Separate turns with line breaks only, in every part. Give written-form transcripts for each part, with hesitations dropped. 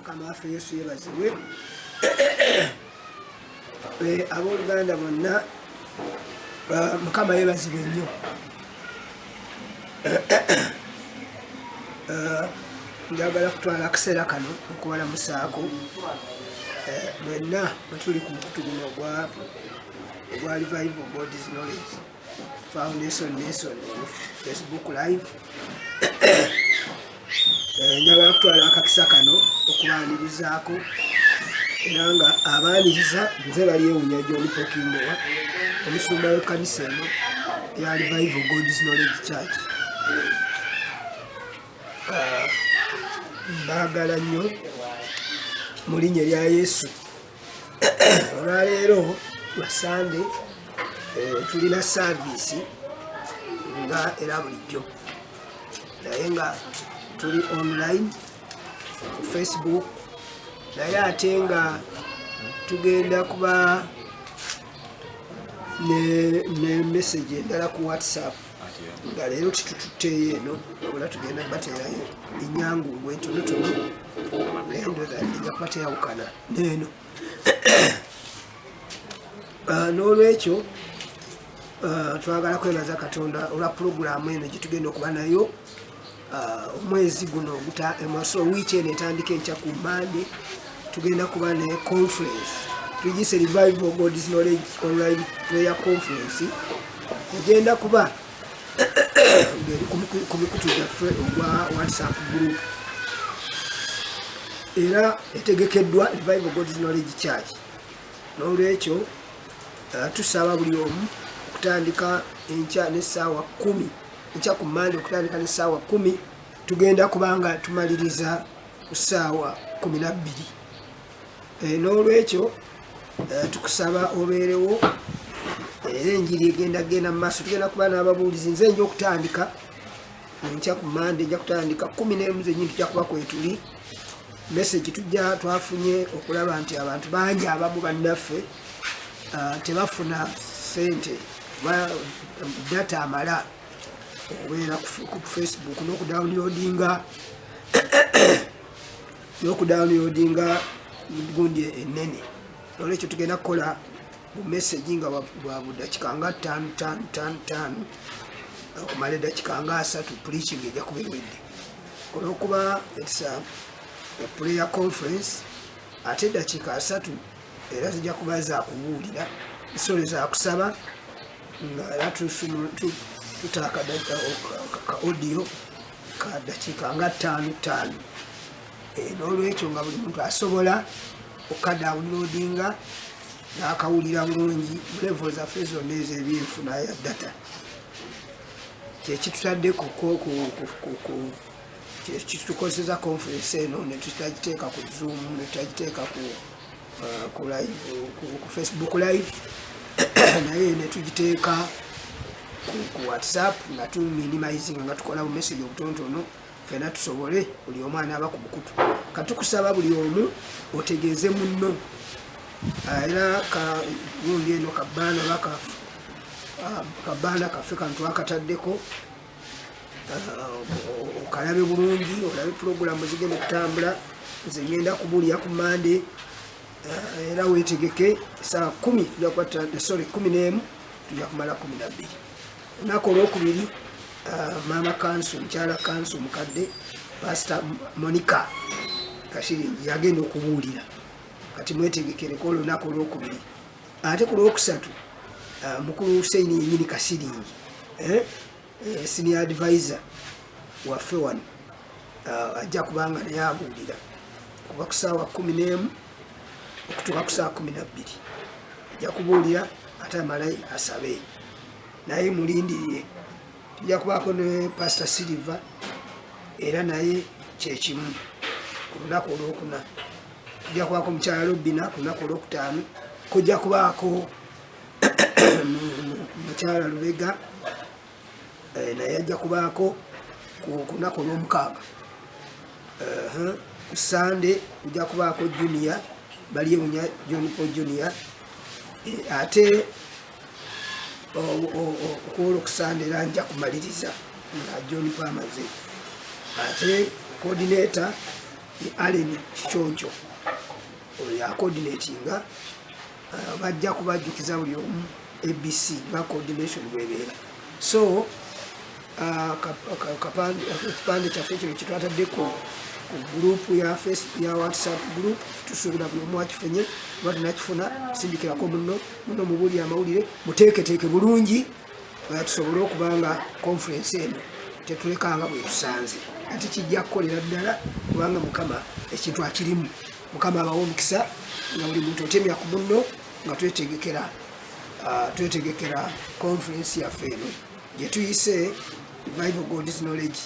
Mukama waffe Yesu yebazibwe. Abooluganda bonna Mukama yebazibwe nnyo. Njagala kutwala akaseera kano okubalamusaako mwenna bwe tuli ku mukutu guno ogwa Revival God's Knowledge Foundation Nation Facebook Live. Njagala kutwala akakisa kano okubaanirizaako era nga abaaniriza nze balyewunya John Pokimbowa, omusumba w'ekkanisa eno ya Revival God's Knowledge Church. Mbagala nnyo mu linnya lya Yesu. Olwaleero lwa Sande tulina saavisi nga era bulijjo, naye nga tuli online ku Facebook, naye ate nga tugenda kuba ne message endala ku WhatsApp nga leero titututeyo eno wabula tugenda bateerayo enyangungu entonotono nendoza ejja kuba teyawukana neeno. N'olwekyo twagala kwebaza Katonda olwa pulogulaamu eno gye tugenda okuba nayo omwezi guno emaso wiiki eno etandika enkya ku Monday. Tugenda kuba ne conference tuyise Revival God's Knowledge Online Prayer Conference. Egenda kuba ku mikutu gyaffe ogwa WhatsApp group era etegekeddwa Revival God's Knowledge Church. N'olwekyo tusaba buli omu okutandika enkya n'essaawa 10, enkya ku Monday okutandika n'essaawa 10, tugenda kubanga tumaliriza ku ssaawa 12. N'olwekyo tukusaba obeerewo era enjiri egenda mu maaso. Tugenda kuba n'ababuulizi. Nze nja okutandika enkya ku Monday, nja kutandika 11 zennyini tujja kuba kwetuli. Message tujja twafunye okulaba nti abantu bangi abamu bannaffe tebafuna ssente data amala okubeera ku Facebook n'okudawuniloadinga gundi ennene. Olwekyo tugenda kukola bu message nga bwa budakiika nga 5 okumala eddakiika nga 3 preaching ejja kuba ewedde. Olwokuba prayer conference ate eddakiika 3 era zijja kuba za kubuulira, nsole za kusaba nga era tutaaka ka audio ka ddakiika nga 5. N'olwekyo nga buli muntu asobola okadawuniloadinga n'akawulira bulungi level zaffe zonna ez'ebyenfuna ya data. Kyekitutaddeku kyekitukozesa conference eno ne tutagiteeka ku Zoom, ne tutagiteeka ku live ku Facebook live naye ne tugiteeka ku WhatsApp nga tuminimizing nga tukola bu message obutontono fena tusobole buli omu anaaba ku mukutu. Katukusaba buli omu otegeeze munno era gundi eno kabaana kaffe kano twakataddeko okalabe bulungi, olabe pulogulaamu zigenda okutambula. Nze ngenda kubuulira ku Monday era weetegeke essaawa 10 tujja kuba 11 tujja kumala 12. Olunaku olwokubiri maama kanso, mukyala kanso mukadde Pastor Monica Kashiringi yagenda okubuulira. Kati mwetegekereko olunaku olwokubiri. Ate ku lwokusatu mukulu Hussein yennyini Kashiringi senior advisor waffe wano ajja kubanga naye abuulira kuva ku ssaawa 11 okutuuka ku ssaawa 12. Ajja kubuulira ate amalayo asabe, naye mulindirire. Tujja kubaako ne Pastor Silver era naye kyekimu ku lunaku olwokuna. Tujja kubaako mukyala Robina ku lunaku olwokutaano. Kujja kubaako mukyala Lubega naye ajja kubaako ku lunaku olw'omukaaga. Ku Sande kujja kubaako Junior balyewunya John Paul Junior. Ate okwolwokusande era nja kumaliriza nga John Paul amaze. Ate coordinator Allen Kichoncho oyo ya coordinatinga bajja kubajjukiza buli omu ABC nga coordination bwebeera. So ekipande kyaffe kino kitwatadde ku gurupu ya Facebook ya WhatsApp group tusuubira buli omu akifunye oba tunakifuna sindikirako muno mubuulire amawulire muteeketeeke bulungi tusobole okubanga conference eno tetulekanga bwe tusanze ate kijja kukolera ddala kubanga Mukama ekintu akirimu. Mukama abawa omukisa nga buli muntu otemya ku munno nga twetegekera conference yaffe eno gye tuyise Revival God's Knowledge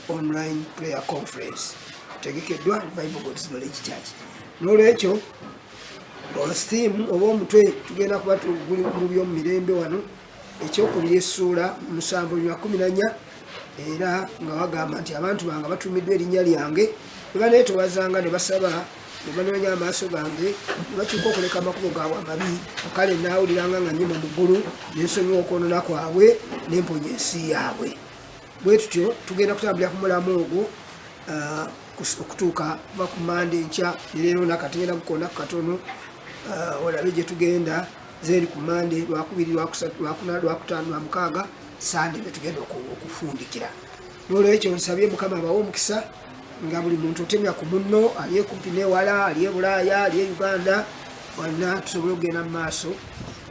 Online Prayer Conference. Tegekeddwa Revival God's Knowledge Church. N'olwekyo steam oba omutwe tugenda kuba tuguli mu by'omu mirembe wano ekyokubiri essuula 7:14 era nga wagamba nti abantu bange batumiddwa erinnya lyange ne baneetobazanga ne basaba ne banoonya amaaso gange ne bakyuka okuleka amakubo gaabwe amabi kale naawuliranga nga nnyuma mu ggulu n'ensonyiwa okwonoona kwabwe n'emponya ensi yaabwe. Bwe tutyo tugenda kutambulira ku mulamu ogwo okutuuka kuva ku Mande nkya leero nakatengera kukoona katono olabe gye tugenda zeeri ku Mande Lwakubiri Lwakuna Lwakutaano Lwamukaaga Sande be tugenda okufundikira. N'olwekyo nsabye Mukama abawe omukisa nga buli muntu otemya ku munno ali ekumpi n'ewala ali e Bulaaya ali e Uganda wonna tusobole okugenda mu maaso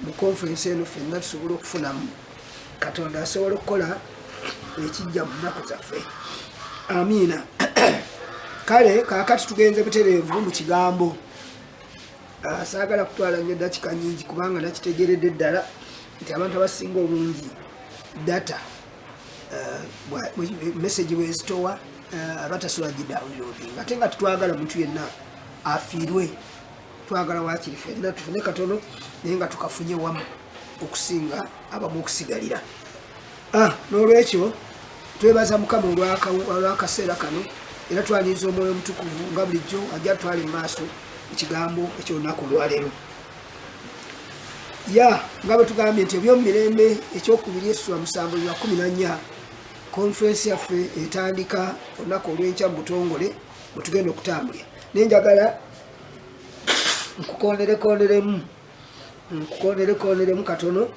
mu conference eno ffenna tusobole okufunamu Katonda asobola okukola ekijja mu nnaku zaffe. Amiina. Kale kaakati tugenze butereevu mu kigambo. Saagala kutwala nnyo dakika nnyingi kubanga nakitegeredde ddala nti abantu abasinga obungi data message bwezitowa abatasobola gidownloading ate nga tetwagala muntu yenna afiirwe. Twagala waakiri ffenna tufune katono naye nga tukafunye wamu okusinga abamu okusigalira. N'olwekyo twebaza Mukama olw'akaseera kano era twaniriza Omwoyo Omutukuvu nga bulijjo ajja twali mu maaso ekigambo eky'olunaku olwaleero. Nga bwe tugambye nti ebyomu mirembe ekyokubiri Essuula 7:14 conference yaffe etandika olunaku olw'enkya mu butongole bwe tugenda okutambulira. Naye njagala nkukonderemu katono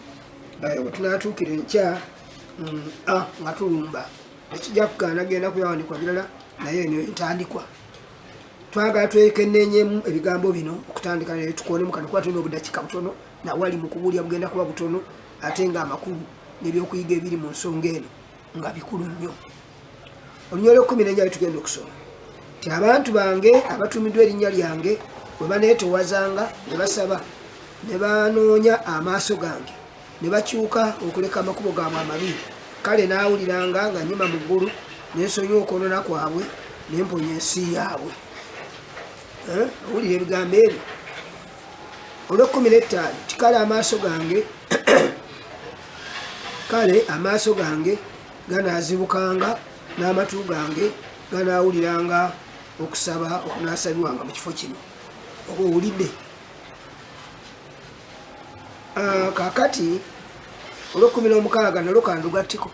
bwe tunaatuukira enkya nga tulumba ekijja kugaana genda kuyawanikwa birala naye eno entandikwa. Twagala twekennenyemu ebigambo bino okutandika naye tukonemu kano kuba tulina obudakika butono nawali mu kubuulya bugenda kuba butono ate nga amakulu n'ebyokuyiga ebiri mu nsonga eno nga bikulu nnyo. Olunyolo 14 tugenda okusoma ti abantu bange abatumiddwa erinnya lyange bwe baneetowazanga ne basaba ne banoonya amaaso gange ne bakyuka okuleka amakubo gaabwe amabi kale naawuliranga nga nnyuma mu ggulu n'ensonyiwa okwonoona kwabwe n'emponya ensi yaabwe. Owulira ebigambo ebyo. Olw'15 ti kale amaaso gange ganaazibukanga n'amatu gange ganaawuliranga okusaba okunaasabibwanga mu kifo kino. Oba owulidde? Kaakati olw'16 nalwo kandugattiko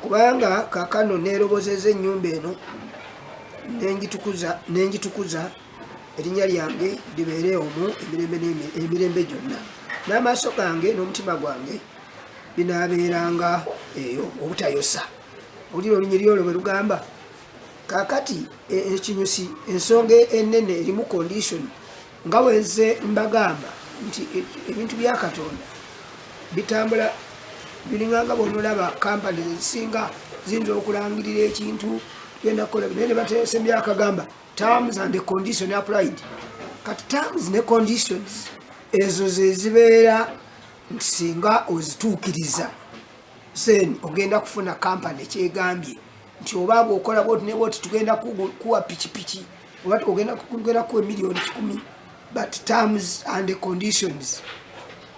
kubanga kaakano neerobozeza ennyumba eno n'engitukuza erinnya lyange libeere omwo emirembe gyonna n'amaaso gange n'omutima gwange binaabeeranga eyo obutayosa. Olira olunyiri olwo bwe lugamba kaakati ekinyusi ensonga ennene erimu condition nga bwenze mbagamba nti ebintu bya Katonda bitambula bilinganga bw'onolaba kampani ezisinga ziyinza okulangirira ekintu genda kukola naye ne bateesa emyaka agamba terms and condition applied. Kati terms ne conditions ezo ze zibeera nti singa ozituukiriza sen ogenda kufuna kampani ekyegambye nti oba bw'okola bwoti ne bwoti tugenda kuwa pikipiki oba ogenda kuwa miliyoni 10 but terms and conditions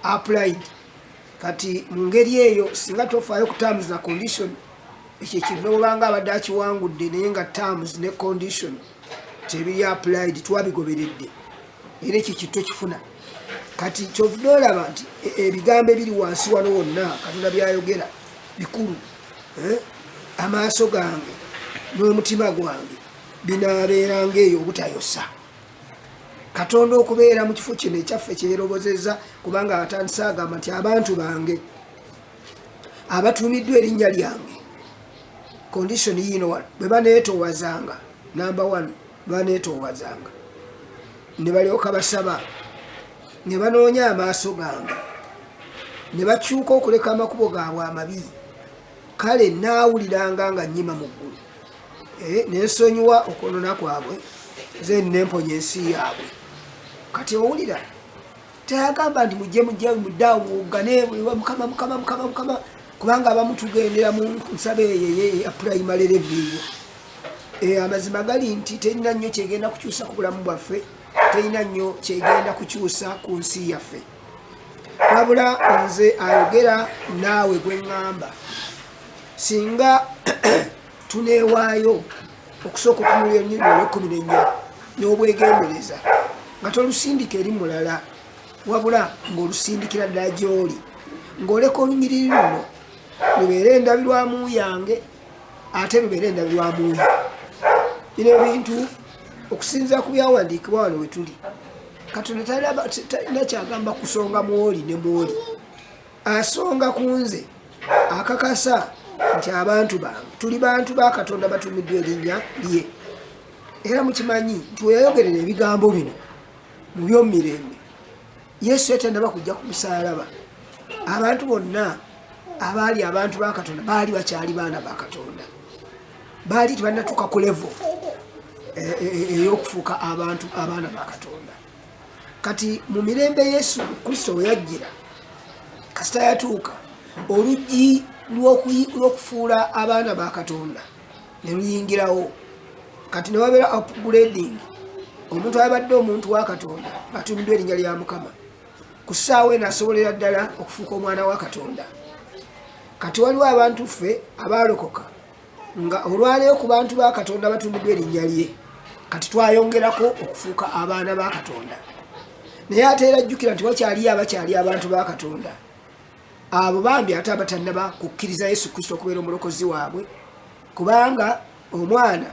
applied. Kati mu ngeri eyo singa tofaayo ku terms na condition ekyo ekintu obanga abadde akiwangudde naye nga terms ne condition tebiri applied twabigoberedde era ekyo kitto kifuna. Kati kyovudde olaba nti ebigambo ebiri wansi wano wonna Katonda byayogera bikulu. Amaaso gange n'omutima gwange binaabeeranga eyo obutayosa. Katonda okubeera mu kifo kino ekyaffe kyerobozezza, kubanga atandise agamba nti abantu bange abatuumiddwa erinnya lyange. Condition yino wano bwe baneetoowazanga, number 1 baneetoowazanga ne balyoka basaba, ne banoonya amaaso gange, ne bakyuka okuleka amakubo gaabwe amabi, kale naawuliranga nga nnyima mu ggulu nensonyiwa okwonoona kwabwe, ze nemponya ensi yaabwe. Kati owulira tayagamba nti mujje muddaawo muwuggane mukama, kubanga abamu tugendera mu nsaba eyo ya primary level eyo. Amazima gali nti terina nnyo kyegenda kukyusa ku bulamu bwaffe, terina nnyo kyegenda kukyusa ku nsi yaffe, wabula nze ayogera naawe gwe ŋŋamba. Singa tuneewaayo okusooka okumulira ennyo olw'ekumi n'obwegendereza nga tolusindika eri mulala, wabula ng'olusindikira ddala gy'oli, ng'oleka olunyiriri luno lubeere endabirwamu yange ate lubeere endabirwamu ye. Bino ebintu okusinziira ku byawandiikibwa wano we tuli, Katonda talina kyagamba kusonga mwoli ne mwoli, asonga ku nze akakasa nti abantu bange tuli bantu ba Katonda batumiddwa erinnya lye. Era mukimanyi nti weyayogerera ebigambo bino mu by'omumirembe, Yesu yatandaba kujja ku musaalaba, abantu bonna abaali abantu ba Katonda baali bakyali baana ba Katonda, baali tebannatuuka ku levo ey'okufuuka abantu abaana ba Katonda. Kati mu mirembe Yesu Kristo we yajjira, kasita yatuuka, oluggi lw'okufuula abaana ba Katonda ne luyingirawo. Kati ne wabeera upgrading, omuntu abadde omuntu wa Katonda atumiddwa erinnya lya Mukama, ku ssaawa eno asobolera ddala okufuuka omwana wa Katonda. Kati waliwo abantu ffe abaalokoka nga olwaleero ku bantu ba Katonda batumiddwa erinnya lye, kati twayongerako okufuuka abaana ba Katonda. Naye ate era jjukira nti wakyaliyo abakyali abantu ba Katonda, abo bambi ate abatannaba kukkiriza Yesu Kristo okubeera omulokozi waabwe, kubanga omwana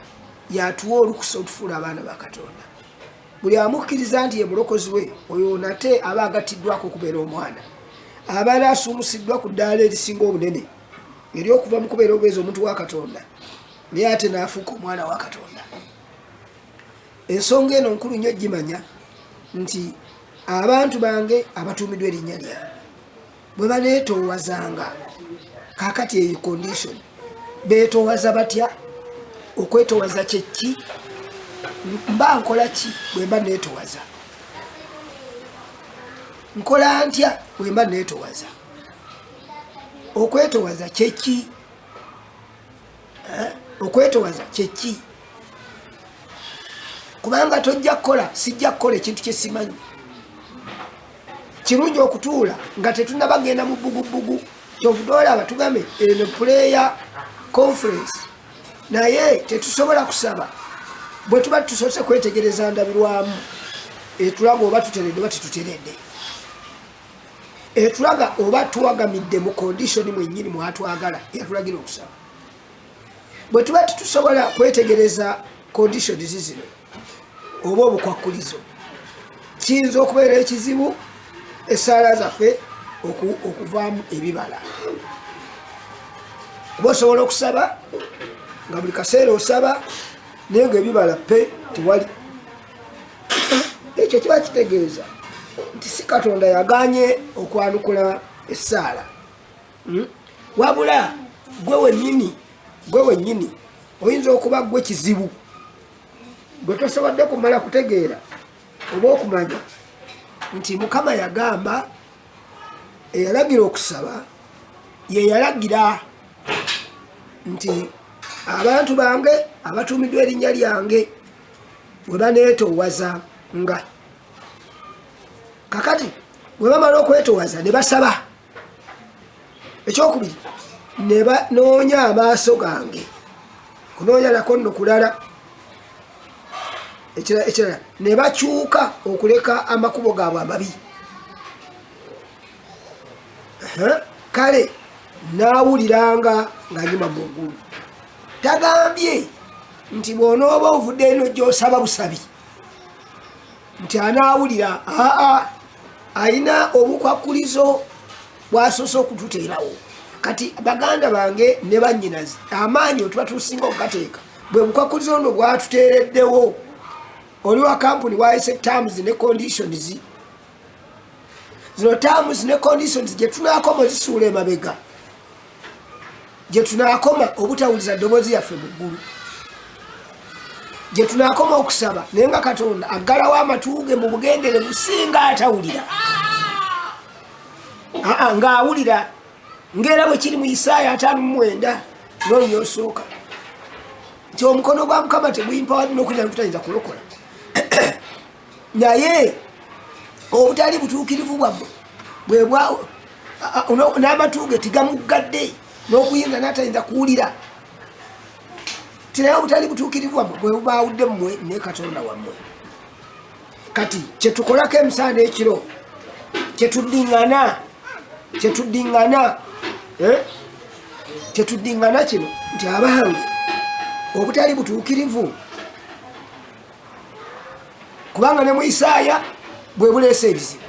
yatuwa olukusa otufuula abaana ba Katonda. Buli amukkiriza nti ye mulokozi we, oyo nate aba agattiddwako okubeera omwana, abaana asuumusiddwa ku ddaala erisinga obunene ery'okuva mu kubeera obwezi omuntu wa Katonda, naye ate n'afuuka omwana wa Katonda. Ensonga eno nkulu nnyo gimanya nti abantu bange abatuumiddwa erinnya lyange bwe baneetoowazanga, kaakati eyo condition, beetoowaza batya? Okwetoowaza kye ki? Mba nkola ki bwe mba neetoowaza? Nkola ntya bwe mba neetoowaza? Okwetoowaza kye ki? Okwetoowaza kye ki? Kubanga tojja kukola, sijja kukola ekintu kye simanyi. Kirungi okutuula nga tetunnabagenda mu bbugubugu, kyovudde olaba tugambe eno prayer conference, naye tetusobola kusaba bwe tuba tusoose kwetegereza ndabirwamu etulaga oba tuteredde oba tetuteredde, etulaga oba tuwagamidde mu condition mwennyini mwatwagala eyatulagira okusaba. Bwe tuba tetusobola kwetegereza condition zizino oba obukwakkulizo, kiyinza okubeera ekizibu essaala zaffe okuvaamu ebibala. Oba osobola okusaba nga buli kaseera osaba naye nga ebibala pe tewali. Ekyo kiba kitegeeza nti si Katonda yaganye okwanukula essaala, wabula gwe wennyini oyinza okuba gwe kizibu gwe tosobodde kumala kutegeera oba okumanya nti Mukama yagamba eyalagira okusaba ye yalagira nti abantu bange abatuumiddwa erinnya lyange bwe baneetoowaza nga. Kakati bwe bamala okwetoowaza ne basaba, ekyokubiri ne banoonya amaaso gange, kunoonya nako nno kulala. Ekirala ne bakyuka okuleka amakubo gaabwe amabi, kale naawuliranga nga nyuma mu ggulu. Tagambye nti bw'onooba ovudde eno gy'osaba busabi nti anaawulira ayina obukwakkulizo bw'asoose okututeerawo. Kati baganda bange ne bannyinazi amaanyi otuba tusinga okugateeka bwe bukwakkulizo ono bwatuteereddewo oli wa kampuni wayise terms ne conditions. Zino terms ne conditions gye tunaakoma ozisuula emabega, gye tunaakoma obutawuliza ddoboozi yaffe mu ggulu, gye tunaakoma okusaba naye nga Katonda aggalawo amatuuge mu bugendere businga atawulira ng'awulira ng'era bwe kiri mu Isaaya 5:9 n'olunya osooka nti omukono gwa Mukama teguyimpa n'okunyala kutayinza kulokola. Naye obutali butuukirivu bwabwe n'amatuuge tigamuggadde n'okuyinza n'atayinza kuwulira. Tinaye obutali butuukirivu bwabwe bwe bubaawudde mmwe ne Katonda wammwe. Kati kyetukolako emisana ekiro kyetuddiŋŋana kino nti abange obutali butuukirivu kubanga ne mu Isaaya bwe buleese ebizibu.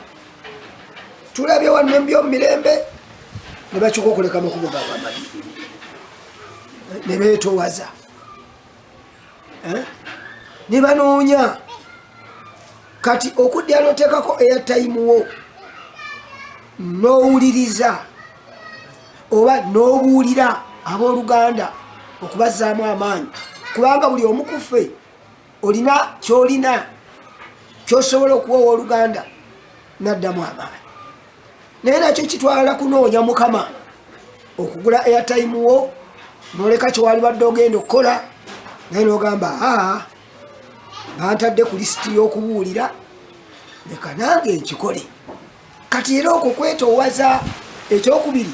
Tulabye wano by'omumirembe ne bakyuka okuleka amakubo gaabwe amabi ne beetoowaza ne banoonya. Kati okudda n'oteekako airtime wo n'owuliriza oba n'obuulira abooluganda okubazzaamu amaanyi kubanga buli omu ku ffe olina ky'olina ky'osobola okuwa owooluganda n'addamu amaanyi. Naye nakyo kitwala kunoonya Mukama okugula airtime wo n'oleka kyewali badde ogenda okukola naye n'ogamba bantadde ku lisiti y'okubuulira leka nange nkikole. Kati era okwo kwetoowaza ekyokubiri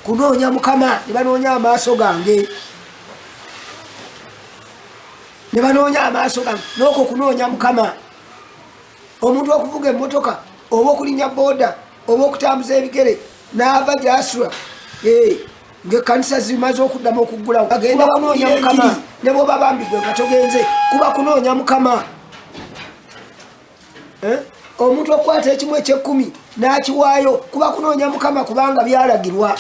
kunoonya Mukama. Ne banoonya amaaso gange n'okwo kunoonya Mukama. Omuntu okuvuga emmotoka oba okulinnya booda oba okutambuza ebigere n'ava gy'asula ng'ekkanisa zimaze okuddamu okuggulawo agenda kunoonya Mukama. Ne bw'oba bambigwe nga togenze kuba kunoonya Mukama. Omuntu okukwata ekimu eky'ekkumi n'akiwaayo kuba kunoonya Mukama kubanga byalagirwa.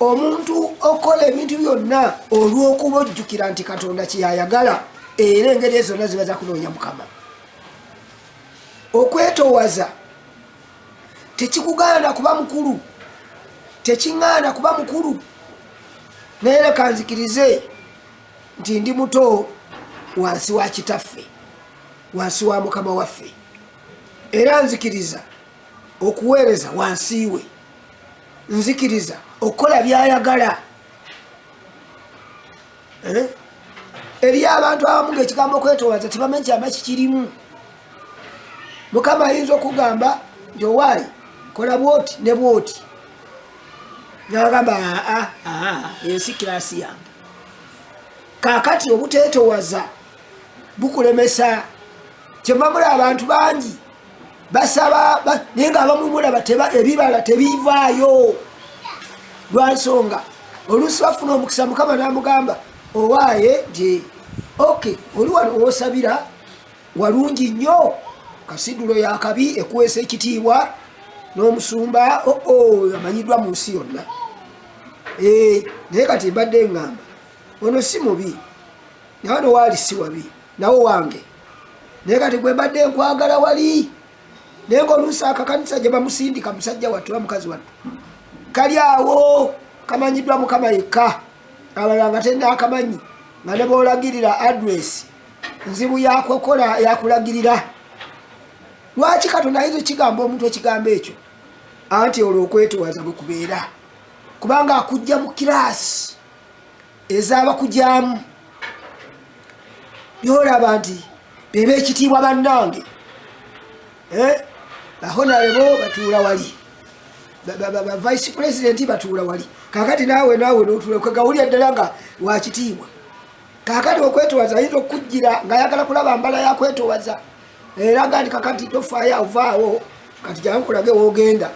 Omuntu okola ebintu byonna olw'okuba ojjukira nti Katonda kyeyayagala era engeri ezo zonna ziba za kunoonya Mukama. Okwetoowaza tekikugaana kuba mukulu, tekiŋŋaana kuba mukulu. Naye leka nzikirize nti ndi muto wansi wa kitaffe, wansi wa Mukama waffe, era nzikiriza okuweereza wansi we, nzikiriza okukola by'ayagala. Eri abantu abamu ng'ekigambo kwetoowaza tebamanyi kyama kikirimu. Mukama ayinza okugamba nti owaayi kola bwoti ne bwoti n'agamba eyo si kiraasi yange. Kaakati obuteetoowaza bukulemesa. Kyemba muli abantu bangi basaba naye ng'abamu mulaba ebibala tebiivaayo lwa nsonga oluusi bafuna omukisa Mukama n'amugamba owaaye nti oli wano woosabira walungi nnyo kasidulo yakabi ekuweesa ekitiibwa n'omusumba amanyiddwa mu nsi yonna. Naye kati mbadde ngamba ono si mubi naye wano waali si wabi nawo wange. Naye kati gwe mbadde nkwagala wali naye ng'oluusi akakanisa gye bamusindika musajja wattu oba mukazi wattu kali awo kamanyiddwa Mukama yekka, abalala nga tennaakamanyi nga ne boolagirira adresi nzibu yakokola yakulagirira. Lwaki Katonda ayinza okigamba omuntu ekigambo ekyo anti olwo okwetoowaza bwe kubeera kubanga akujja mu kiraasi ez'abakugyamu byolaba nti beba ekitiibwa bannange. Bahonarebo batuula wali, vice president batuula wali. Kakati naawe n'otuula kwegawulya ddala nga wakitiibwa. Kakati okwetoowaza ayinza okujjira ng'ayagala kulaba mbala yakwetoowaza era gandi kakati tofaayo avaawo kati jankulage woogenda.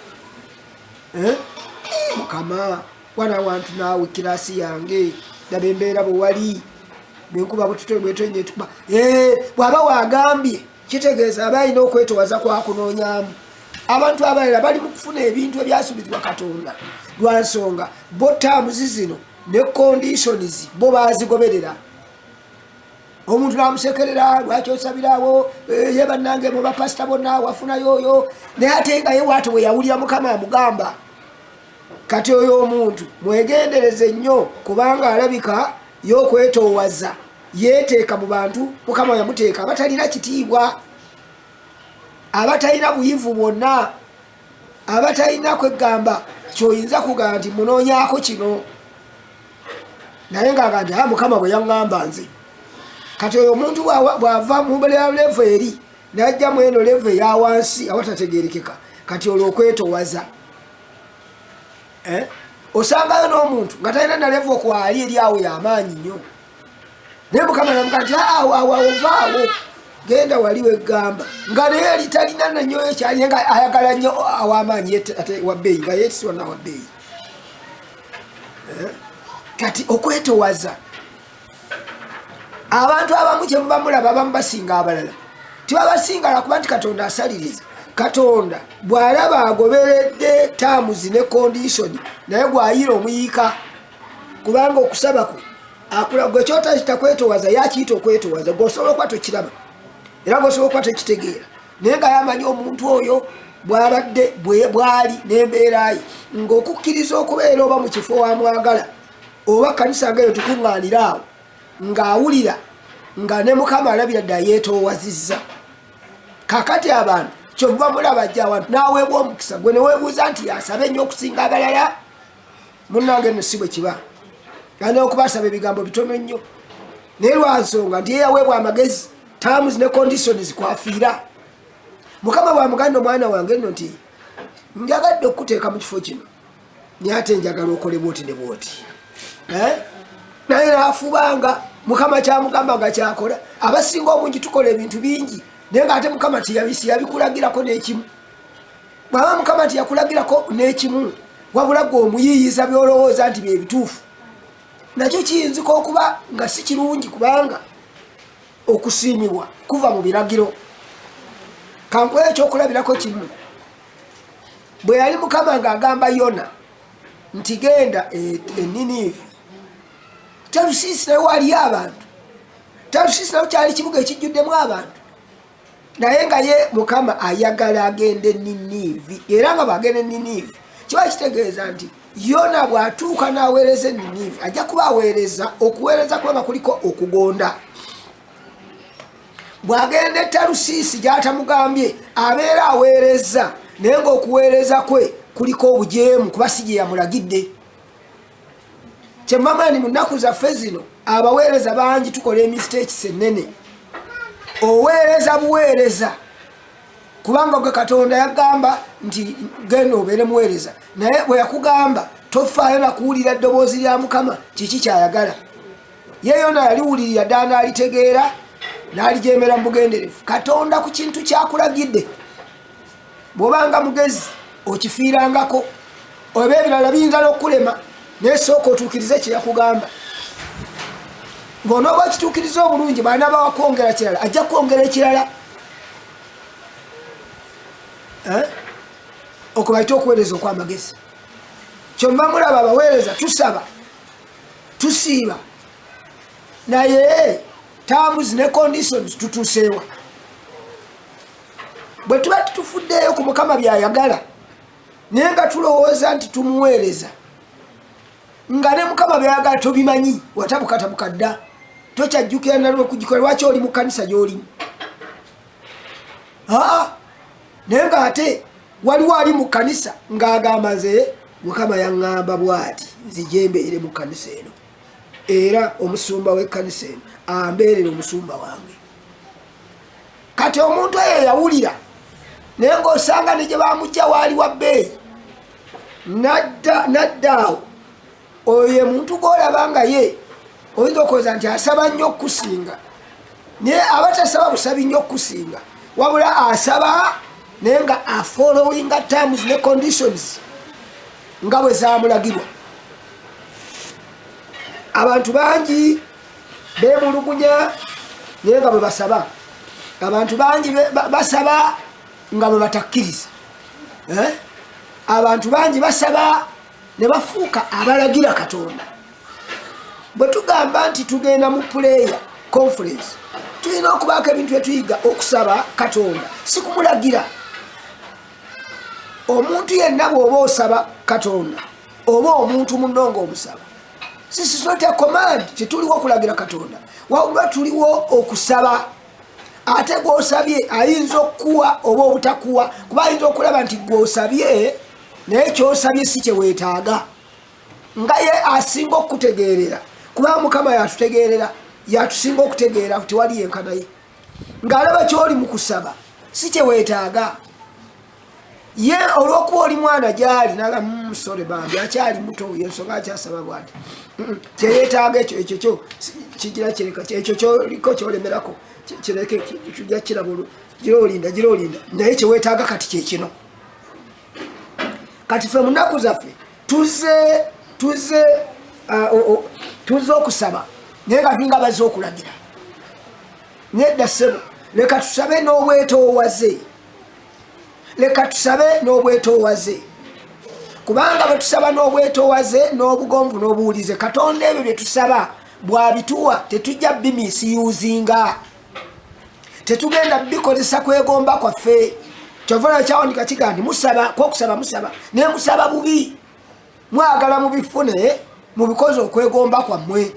Mukama wana wantu naawe kirasi yange ndaba embeera bwe wali bwenkuba bwetutonye tuba bw'aba wagambye kitegeeza aba alina okwetowaza kwakunoonyamu. Abantu abalala bali mu kufuna ebintu ebyasuubizibwa Katonda lwa nsonga bo taamuzi zino ne conditions bo bazigoberera. Omuntu namusekerera lwaki osabirawo ye bannange mu bapasita bonna wafunayo oyo naye ate nga ye waate bwe yawulira Mukama amugamba. Kati oyo omuntu mwegendereze nnyo kubanga alabika y'okwetoowaza yeeteeka mu bantu Mukama yamuteeka abatalina kitiibwa, abatalina buyivu bwonna, abatalina kwegamba kyoyinza kugamba nti munoonyaako kino naye ng'agamba nti Mukama bwe yaŋŋamba nze. Kati oyo omuntu bw'ava mu levo eri n'ajja mu eno levo eya wansi awatategeerekeka, kati olwo okwetoowaza. Osangayo n'omuntu nga talina na levo kwali eri awo y'amaanyi nnyo, naye Mukama namuga nti ovaawo genda wali weggamba, nga naye eri talina nanyo ekyali nga ayagala nnyo aw'amaanyi wabbeeyi nga yeetisibwa na wabbeeyi. Kati okwetoowaza abantu abamu kye muba mulaba abamu basinga abalala tibabasinga lwakuba nti Katonda asaliriza. Katonda bw'alaba agoberedde taamuzi ne kondisoni naye gw'ayira omuyiika, kubanga okusaba kwe gwe kyotakwetoowaza yakiyita okwetoowaza, gweosobola okuba tokiraba era gweosobola okuba tekitegeera, naye nga yamanyi omuntu oyo bw'abadde bw'ali n'embeera ye, ng'okukkiriza okubeera oba mu kifo wamwagala oba kanisa ngaeyo tukuŋŋaanira awo ng'awulira nga ne Mukama alabira ddala yeetoowazizza. Kakati abantu kyomuba mulaba ajja awantu n'aweebwa omukisa, gwe ne weebuuza nti yasaba ennyo okusinga abalala. Munnange nno si bwe kiba, alina okuba asaba ebigambo bitono nnyo, naye lwa nsonga nti ye yaweebwa amagezi terms ne conditions kwafiira. Mukama bw'amuganda omwana wange nno nti njagadde okuteeka mu kifo kino naye ate njagala okole bwoti ne bwoti, naye naafubanga Mukama kyamugamba nga kyakola. Abasinga obungi tukola ebintu bingi naye ng'ate Mukama yabikulagirako n'ekimu. Bw'aba Mukama yakulagirako n'ekimu wabula gwe omuyiiyiza by'olowooza nti bye bituufu, nakyo kiyinzika okuba nga si kirungi, kubanga okusiimibwa kuva mu biragiro. Kankola ekyokulabirako kimu, bwe yali Mukama ng'agamba Yona nti genda e Ninive, Talusiisi naye waliyo abantu, Talusiisi naye kyali kibuga ekijjuddemu abantu, naye nga ye Mukama ayagala agende Ninive. Era nga bw'agenda Ninive kiba kitegeeza nti Yona bw'atuuka n'aweereza Ninive ajja kuba aweereza, okuweereza kwe nga kuliko okugonda. Bw'agenda e Talusiisi gy'atamugambye abeera aweereza, naye ng'okuweereza kwe kuliko obujeemu kuba si gye yamulagidde. Kyemmamani mu nnaku zaffe zino abaweereza bangi tukola emistakes ennene. Oweereza buweereza kubanga gwe Katonda yagamba nti genda obeere muweereza, naye bwe yakugamba tofaayo na kuwulira ddoboozi lya Mukama kiki kyayagala. Ye Yona yaliwulirira ddala n'alitegeera n'alijeemera mu bugenderevu. Katonda ku kintu kyakulagidde bw'obanga mugezi okifiirangako, oba ebirala biyinza n'okulema naye sooka otuukirize kye yakugamba. Ng'onooba okituukiriza obulungi bw'anaaba wakwongera kirala ajja kwongera ekirala. Okubaita okuweereza okw'amagezi. Kyonna mulaba abaweereza tusaba tusiiba naye terms ne conditions tutuuseewa. Bwe tuba tutufuddeeyo ku Mukama by'ayagala naye nga tulowooza nti tumuweereza nga ne Mukama by'ayagala tobimanyi, watabukatabuka dda tokyajjukira nalwe kugikola. Lwaki oli mu kkanisa gy'olimu? Naye ng'ate waliwo ali mu kkanisa ng'agamba nze Mukama yaŋŋamba bw'ati nzije mbeere mu kkanisa eno, era omusumba w'ekkanisa eno ambeerera omusumba wange. Kati omuntu oyo yawulira naye ng'osanga ne gye bamugya waali wa bbeeyi nadda awo. Oyo ye muntu gw'olaba nga ye oyinza okulowooza nti asaba nnyo okukusinga, naye aba tasaba busabi nnyo okukusinga, wabula asaba naye nga afollowinga terms ne conditions nga bwe zaamulagirwa. abantu bangi bemulugunya naye nga bwe basaba abantu bangi basaba nga bwe batakkiriza abantu bangi basaba ne bafuuka abalagira Katonda bwe tugamba nti tugenda mu prayer conference tulina okubaako ebintu byetuyiga okusaba Katonda si kumulagira omuntu yenna bw'oba osaba Katonda oba omuntu munonga omusaba sisi not a command tetuliwo okulagira Katonda wabula tuliwo okusaba ate gw'osabye ayinza okukuwa oba obutakuwa kuba ayinza okulaba nti gw'osabye naye ky'osabye si kye weetaaga nga ye asinga okutegeerera kuba Mukama yatutegeerera yatusinga okutegeera tewali yenkana ye ng'alaba ky'oli mu kusaba si kye weetaaga ye olw'okuba oli mwana gy'ali naga musore bambi akyali muto yensonga akyasaba bwati kyeyeetaaga ekyo kyo kigira kireka ekyo kyoliko kyolemerako kireke kijja kirabulu girolinda naye kyeweetaaga kati kyekino kati ffe mu nnaku zaffe tuze okusaba naye nga tulinga bazze okulagira nedda ssebo leka tusabe n'obwetoowaze leka tusabe n'obwetoowaze kubanga bwe tusaba n'obwetoowaze n'obugonvu n'obuwulize Katonda ebyo bye tusaba bw'abituwa tetujja bimisiyuzinga tetugenda bikozesa kwegomba kwaffe kyova kyawandika kiga nti musaba kwokusaba musaba naye musaba bubi mwagala mubifune mubikoze okwegomba kwammwe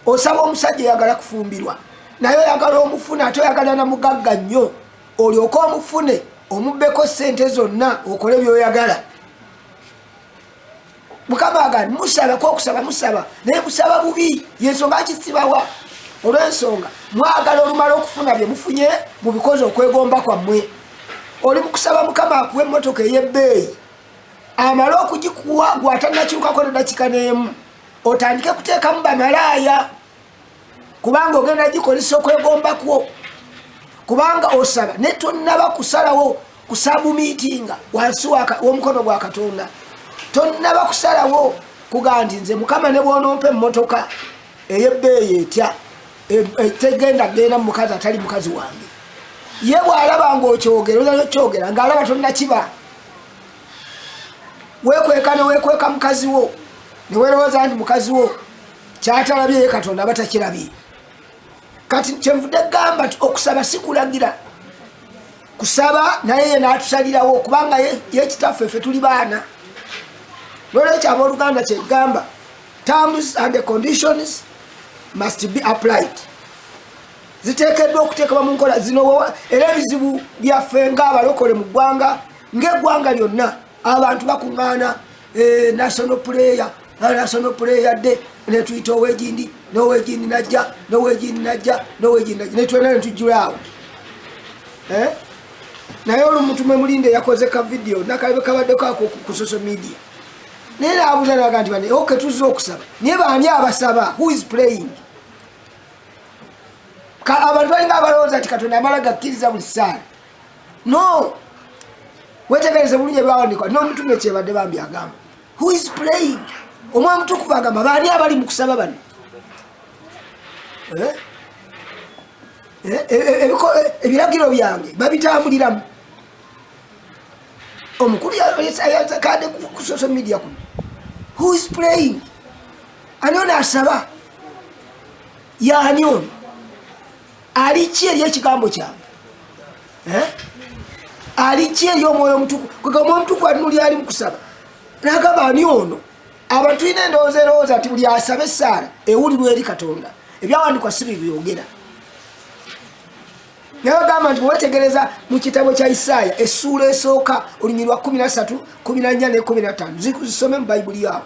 osaba omusajja oyagala kufumbirwa naye oyagala omufune ate oyagala namugagga nnyo olyoka omufune omubbeko sente zonna okole byoyagala Mukama agamba musaba kwokusaba musaba naye musaba bubi yensonga akisibawa olw'ensonga mwagala olumala okufuna bye mufunye mubikoze okwegomba kwammwe oli mukusaba Mukama akuwa emmotoka ey'ebbeeyi amale okugikuwa gwatannakyukako nedakika n'emu otandike kuteekamu bamalaaya kubanga ogenda gikozesa okwegomba kwo kubanga osaba ne tonnaba kusalawo kusabumiitinga wansi w'omukono gwa Katonda tonnaba kusalawo kugaa nti nze Mukama ne bwonompa emmotoka ey'ebbeeyi etya tegenda genda mukazi atali mukazi wange ye bw'alaba ng'okyogera ng'alaba tonnakiba weekweka mukazi wo ne weerowooza nti mukazi wo kyatalabye ye Katonda aba takirabye kati kyenvudde gamba nti okusaba si kulagira kusaba naye ye n'atusalirawo kubanga ye kitaffe ffe tuli baana lwolwekyo abooluganda kyegamba terms and the conditions must be applied ziteekeddwa okuteekebwa mu nkola zino era ebizibu byaffe ng'abalokole mu ggwanga ng'eggwanga lyonna abantu bakuŋŋaana national prayer day netuyita owegindi n'owegindi najja netwena netujjulaawo naye olumutume mulinde yakoze ka video nakalibe kabaddeko ku social media naye naabuuza naga nti bane oke tuzze okusaba naye baani abasaba who is praying abantu balinga abalowooza nti Katonda amala gakkiriza buli ssaala no wetegereze bulungi ebyawandikwa n'omutume kyebadde bambi agamba who is praying omwa mutukuvu agamba baani abali mu kusaba bano ebiragiro byange babitambuliramu omukulu yakadde ku social media kuno who is praying ani ono asaba yaani ono ali ki eri ekigambo kyange ali ki eri omwoyo omutukuvu kwegamba omutukuvu alinuli ali mu kusaba nagamba ani ono abantu tulina endowooza erowooza nti buli asaba essaala ewulirwa eri Katonda ebyawandikwa si bibyogera naye bagamba nti bwewetegereza mu kitabo kya Isaaya essuula esooka olunyi lwa 13, 14 ne 15 zisome mu bayibuli yawo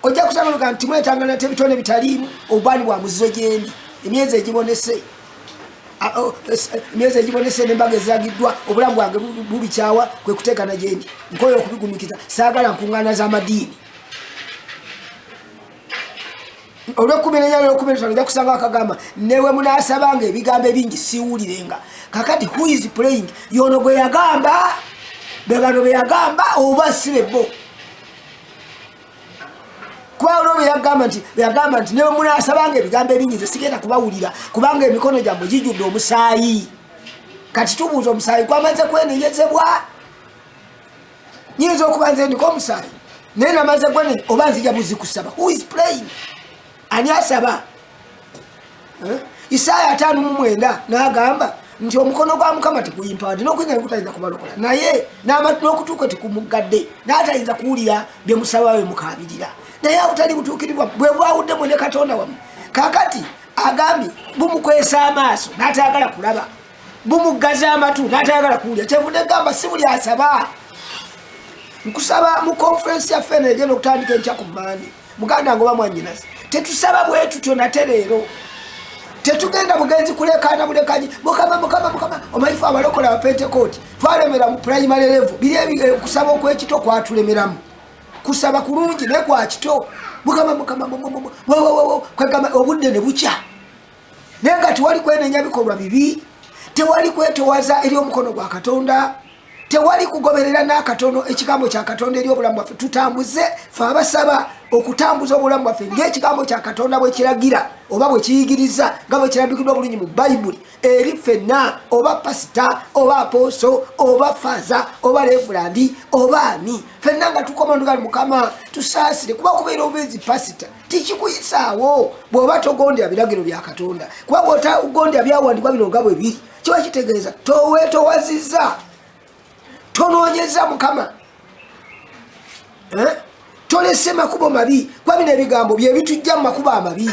ojja kusanga nti mwetangana tebitone bitaliimu obwani bwa muzizo gyendi emyezi egibonese n'embaga ezagiddwa obulamu bwange bubikyawa kwe kuteekana gyendi nkoyo okubigumikiza saagala nkuŋŋaana z'amadiini olw'ekumi n'olw'ekumi ojja kusanga akagamba newe munaasabanga ebigambo ebingi siwulirenga kakati who is praying yono gwe yagamba be bano be yagamba oba si be bo kuba olwo be yagamba yagamba nti newe munasabanga ebigambo ebinyize sigenda kubawulira kubanga emikono gyammwe gijjudde omusaayi. Kati tubuuza omusaayi gwamaze kwenenyezebwa. Nyinza okuba nze ndiko omusaayi naye namaze gwene oba nzija buzi kusaba. Who is praying? Ani asaba? Isaya 5:9 n'agamba nti omukono gwa Mukama teguyimpadde n'okwennya kutayinza kubalokola naye n'okutuuka tekumugadde n'atayinza kuwulira bye musaba we mukabirira naye abutali butuukirirwa bwe bwawuddemu ne Katonda wamu. Kakati agambye bumukwesa amaaso n'atayagala kulaba, bumugaza amatu n'atayagala kuwulira. Kyevudde gamba si buli asaba. Nkusaba mu conference yaffe eno egenda okutandika enkya ku Mande, muganda ngo bamwanjinazi tetusaba bwe tutyo nate leero. Tetugenda bugenzi kulekana bulekanyi mukama omaifu abalokola wa Pentecost twalemera mu primary level biri kusaba okwekito kwatulemeramu. Kusaba kulungi ne kwa kito mukama kwegamba obudde ne bucha nenga tewali kwenenya bikolwa bibi, tewali kwetowaza eri omukono gwa Katonda, tewali kugoberera n'akatono ekigambo kya Katonda eri obulamu bwaffe. Tutambuze fe abasaba okutambuza obulamu bwaffe ng'ekigambo kya Katonda bwe kiragira oba bwe kiyigiriza nga bwe kirambikiddwa bulungi mu Bayibuli eri ffenna, oba pasita oba aposo oba faza oba levulandi oba ani, ffenna nga tukomandugali Mukama tusaasire kuba kubeera obeezi pasita tikikuyisaawo bw'oba togondera biragiro bya Katonda. Kuba bw'otagondera byawandikwa bino nga bwe biri kiba kitegeeza toweetowazizza, tonoonyeza Mukama, tolese makubo mabi. Kwa bino ebigambo bye bitujja mu makubo amabi.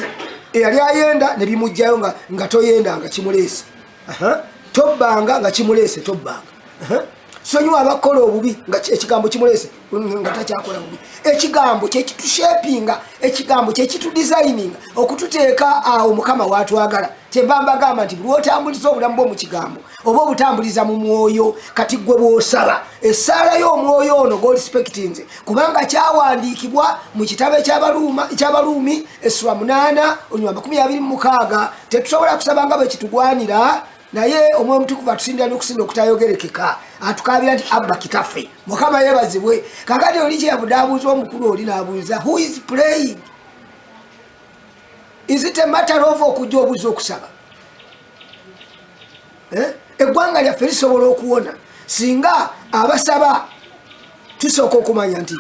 Eyali ayenda ne bimujjayo nga toyenda nga kimulese. Tobbanga nga kimulese tobbanga. Sonyiwa abakola obubi nga ekigambo kimulese nga takyakola bubi. Ekigambo kye kitushapinga, ekigambo kye kitudesigninga okututeeka awo Mukama watwagala. Kyembamba gamba nti buli otambuliza obulamu bwo mu kigambo oba obutambuliza mu mwoyo kati gwe bw'osaba essaala y'omwoyo ono g'olispekitinze kubanga kyawandiikibwa mu kitabo eky'Abaruumi essula 8 olunywa 26. Tetusobola kusaba nga bwe kitugwanira naye omwoyo omutukuvu atusindira n'okusinda okutayogerekeka atukabira nti Abba kitaffe Mukama yeebazibwe. Kakati oli kyeyabudaabuuza omukulu oli n'abuuza who is praying? Is it a matter of okujja obuuza okusaba? Eggwanga lyaffe lisobola okuwona singa abasaba tusooka okumanya nti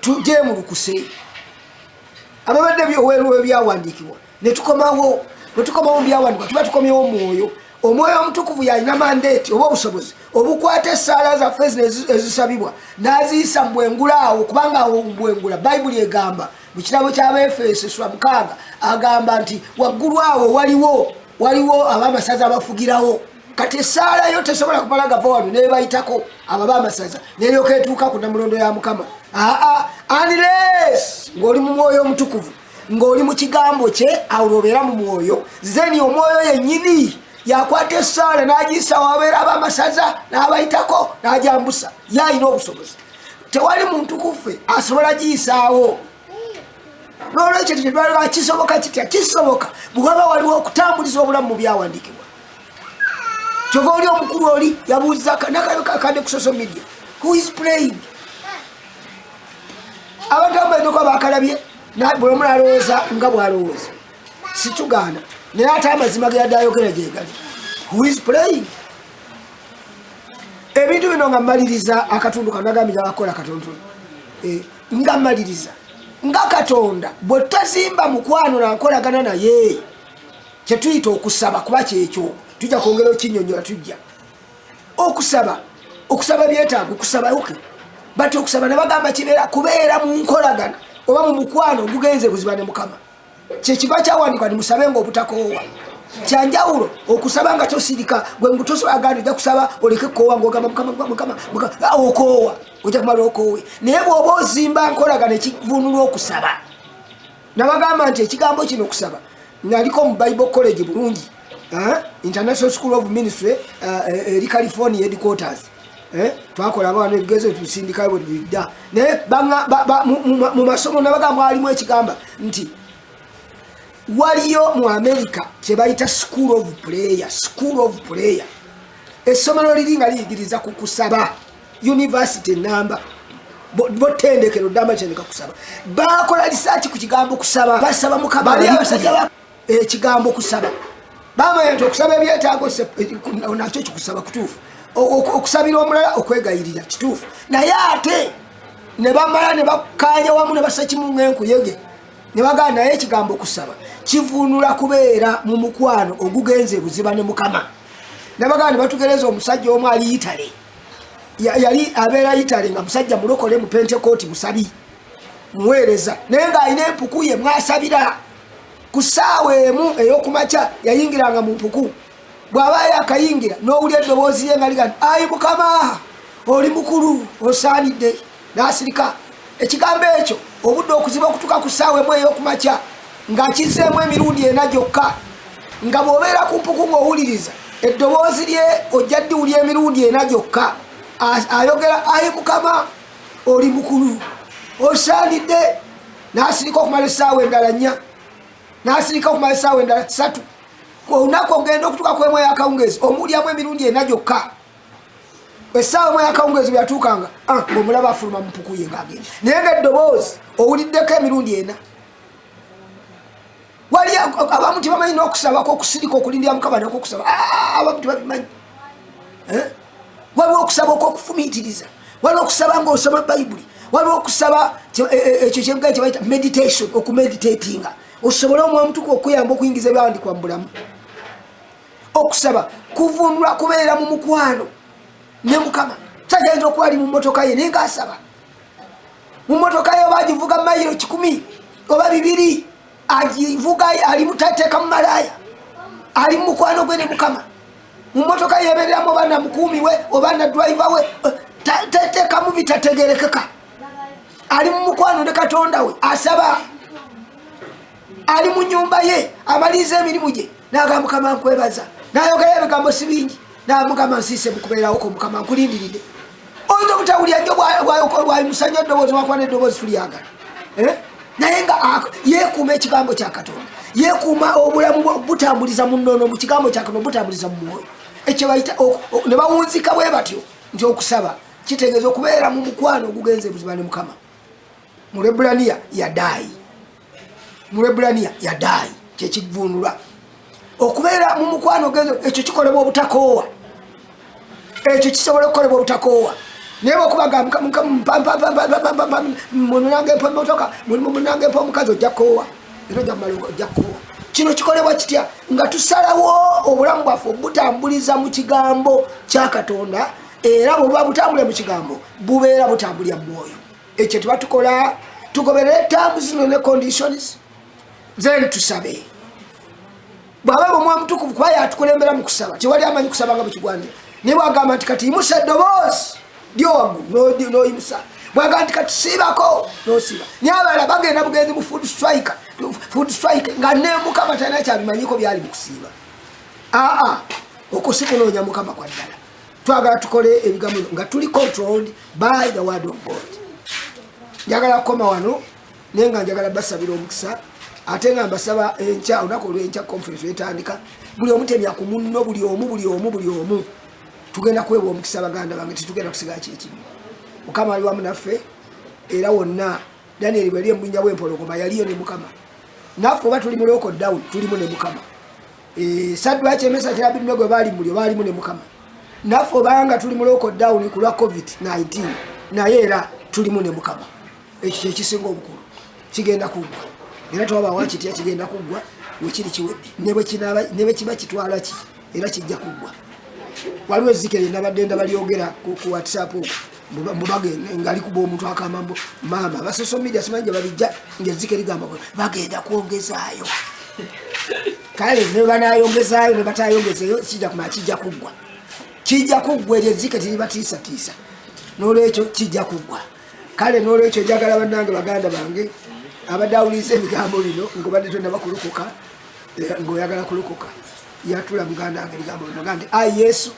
tujeemulukuse ababadde byoweeruwe byawandiikibwa ne tukomawo mu byawandiikibwa tuba tukomyewo omwoyo. Omwoyo omutukuvu yalina mandeeti oba obusobozi obukwata essaala zaffe ezisabibwa n'aziyisa mu bwengula awo kubanga awo mu bwengula Bayibuli egamba mu kitabo ky'Abaefeso 6 agamba nti waggulu awo waliwo ab'amasaza abafugirawo. Kati essaala yo tesobola kumala gava wano nebayitako abo b'amasaza neryoka etuuka ku Namulondo ya Mukama. Unless ng'oli mu mwoyo omutukuvu ng'oli mu kigambo kye awo obeera mu mwoyo zeni omwoyo yennyini yakwata essaala n'agiyisa wabeera ab'amasaza n'abayitako n'agyambusa yalina obusobozi. Tewali muntu kuffe asobola giyisaawo. N'olwekyo tetwalaba kisoboka kitya kisoboka bw'aba waliwo okutambuliza obulamu mu byawandiikibwa. Kyova oli omukulu oli yabuuza nakade ku social media who is praying? Abantu abainako bakalabye buli omu alowooza nga bw'alowooza situgaana naye ate amazima ge yadde ayogera gye gali. Who is praying? Ebintu bino nga mmaliriza akatundu kano nagambira abakola katonotono nga mmaliriza nga Katonda bwe tazimba mukwano nankolagana naye kye tuyita okusaba kuba kyekyo tujja kwongera okinyonyola tujja okusaba byetaaga okusaba oke bati okusaba ne bagamba kibeera kubeera mu nkolagana oba mu mukwano ogugenze buziba ne Mukama. Kyekiba kyawandikwa ni musabe nga obutakoowa. Kyanjawulo okusaba nga tosirika gwe ngutoso agandi ojja kusaba oleke koowa ng'ogamba Mukama okoowa ojja kumala okoowe naye bw'oba ozimba nkolagana ekivunula okusaba. Nabagamba nti ekigambo kino okusaba naliko mu Bible College bulungi International School of Ministry eri California headquarters. Twakolanga wano ebigezo tusindikayo bwe tubidda naye mu masomo nabaga mwalimu ekigamba nti waliyo mu America kye bayita school of prayer. Essomero liri nga liyigiriza ku kusaba university number botendekero damatendeka kusaba bakola research ku kigambo kusaba basaba mukama bali abasajja ekigambo kusaba bamanya nti okusaba ebyetaago nakyo kikusaba kutuufu okusabira omulala okwegayirira kituufu naye ate ne bamala ne bakanya wamu ne basakimu ng'enkuyege ne bagamba naye ekigambo kusaba kivuunula kubeera mu mukwano ogugenze buziba ne mukama ne bagamba ne batugereza omusajja omu ali Itale yali abeera Itale nga musajja mulokole mu Pentecost musabi muweereza naye ng'alina empuku ye mwasabira ku ssaawa emu ey'okumakya yayingiranga mu mpuku bw'abaayo akayingira n'owulya eddoboozi lye nga liga ayi mukama oli mukulu osaanidde n'asirika ekigambo ekyo obudde okuziba okutuka ku ssaawa emu ey'okumakya ng'akizzeemu emirundi ena gyokka nga bw'obeera ku mpuku ng'owuliriza eddoboozi lye ojja ddiwulya emirundi ena gyokka ayogera ayi mukama oli mukulu osaanidde n'asirika okumala essaawa endala 4 n'asirika okumala essaawa endala 3 olunaku ogenda okutuuka ku emu ey'akawungeezi omuwulyamu emirundi ena gyokka essaawa emu ey'akawungeezi bwe yatuukanga ng'omulaba afuluma mu mpuku ye ng'agenda naye ng'eddoboozi owuliddeko emirundi ena wali abamu tibamanyi n'okusabako okusirika okulindira mukama n'okusaba abamu tibabimanyi waliwo okusaba okwokufumiitiriza waliwo okusaba ng'osoma bayibuli waliwo okusaba ekyo kyebugaa kye bayita meditation okumeditatinga osobole omwamutuku okuyamba okuyingiza ebyawandikwa mu bulamu okusaba kuvuunula kubeera mu mukwano ne mukama tagenza okuba ali mu mmotoka ye naye ng'asaba mu mmotoka ye oba agivuga mayiro 100 oba 2 agivuga ali mutateeka mu malaaya ali mu mukwano gwe ne mukama mu mmotoka ye ebeereramu oba namukuumi we oba na driver we teteekamu bitategerekeka ali mu mukwano ne katonda we asaba ali mu nyumba ye amaliza emirimu gye n'agamba mukama nkwebaza n'ayogera ebigambo si bingi n'amugamba nsiise mukubeerawoko mukama nkulindiridde oyinza obutawulya nnyo bwayimusanya eddoboozi wakwana eddoboozi tuliyagala naye nga yeekuuma ekigambo kya katonda yeekuuma obulamu butambuliza mu nnono mu kigambo kya katonda butambuliza mu mwoyo ekyo bayita ne bawunzika bwe batyo nti okusaba kitegeeza okubeera mu mukwano ogugenze buziba ne mukama mu Lebbulaniya yadaayi kyekivvuunula okubeera mu mukwano ogenze ekyo kikolebwa obutakoowa ekyo kisobola okukolebwa obutakoowa naye bwokubaga munange mpa motoka munange mpa omukazi ojja koowa era ojja kumala ojja koowa kino kikolebwa kitya nga tusalawo obulamu bwaffe butambuliza mu kigambo kya katonda era bwebuba butambulira mu kigambo bubeera butambulira mu mwoyo ekyo tebatukola tugoberere terms ne conditions then tusabe bw'aba omwamutukuvu kuba yatukulembera mu kusaba tewali amanyi kusaba nga bwekigwanira naye bwagamba nti kati yimusa eddoboozi lyo waggulu n'oyimusa bwagamba nti kati siibako n'osiiba naye abalala bagenda bugenzi mu food strike nga ne mukama talina kyabimanyiko byali mu kusiiba okwo si kunoonya mukama kwa ddala twagala tukole ebigambo nga tuli controlled by the word of God. Njagala kukoma wano naye nga njagala basabira omukisa ate nga mbasaba enkya olunaku olw'enkya conference etandika buli omu temya ku munno buli omu tugenda kuweebwa omukisa baganda bange tetugenda kusigala kyekimu mukama ali wamu naffe era wonna Daniel bwe yali embunja bw'empologoma yaliyo ne mukama naffe oba tuli mu lockdown tulimu ne mukama Saddaki Emesa Kirabirino gwe baali mulyo baalimu ne mukama naffe obanga tuli mu lockdown ku lwa COVID-19 naye era tulimu ne mukama ekyo kyekisinga obukulu kigenda kuggwa era twaba kitya kigenda kuggwa wekiri kiwedde ne bwe kiba kitwala ki era kijja kuggwa waliwo ezzike nabadde ndabalyogera ku WhatsApp mbagenda ngali kuba omuntu akamambo mama ba social media simanyi gye babijja ng'ezzike ligamba bagenda kwongezaayo kale ne banayongezaayo ne batayongezeeyo kijja kuggwa eryo ezzike teribatiisatiisa n'olwekyo kijja kuggwa kale n'olwekyo njagala bannange baganda bange abadde awuliriza ebigambo bino ng'obadde tonda bakulukuka ng'oyagala kulukuka yatula muganda wange ebigambo bino gandi ayi Yesu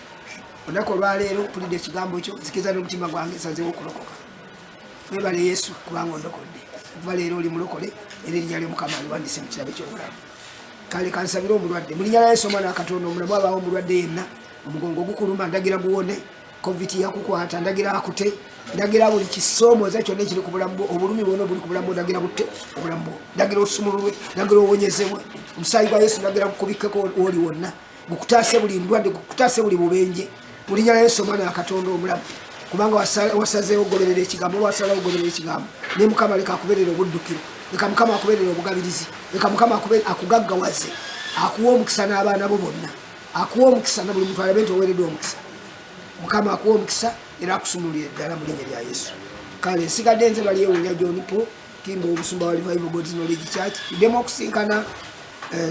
olunaku olwaleero mpulidde ekigambo kyo nzikiza n'omutima gwange nsanzewo okulokoka webale Yesu kubanga ondokodde okuva leero oli mulokole era erinnya ly'Omukama aliwandiise mu kirabe ky'obulamu kale kansabire omulwadde mu linnya lya Yesu omwana wa Katonda omulamu abaawo omulwadde yenna omugongo gukuluma ndagira guwone covid yakukwata ndagira akute ndagira buli kisoomoza kyonna ekiri ku bulamu obulumi bwonna obuli ku bulamu ndagira butte obulamu ndagira osumululwe ndagira owonyezebwe omusaayi gwa yesu ndagira gukubikkeko oli wonna gukutaase buli ndwadde gukutaase buli bubenje mu linnya lya yesu omwana wa katonda omulamu kubanga wasazeewo ogoberera ekigambo wasalawo ogoberera ekigambo ne mukama leka akuberera obuddukiro leka mukama akuberera obugabirizi leka mukama akugaggawaze akuwa omukisa n'abaana bo bonna akuwa omukisa na buli muntu alabe nti oweereddwa omukisa mukama akuwa omukisa era akusumulira ddala mu linnya lya yesu kale nsigadde nze baliyewunya jonipo kimba obusumba wa revival God's Knowledge Church tuddemu okusinkana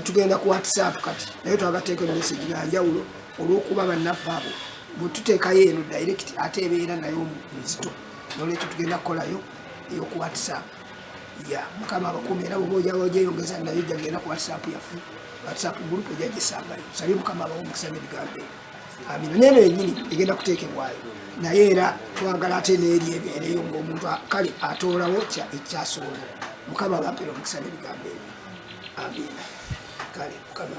tugenda ku WhatsApp kati naye twagateeka emessage ya njawulo olw'okuba bannaffe abo bwe tuteekayo eno direct ate ebeera nayo nzito nolwekyo tugenda kukolayo ey'oku WhatsApp ya mukama abakuumi era bwoba ojawo gyeyongeza nayo jagenda ku WhatsApp yaffe WhatsApp group ejagisangayo sabye mukama abawo omukisa n'ebigambo amina neno yennyini egenda kuteekebwayo naye era twagala ate n'eri ebeereyo ng'omuntu kale atoolawo ekyasobola mukama abampera omukisa n'ebigambo ebyo amina kale mukama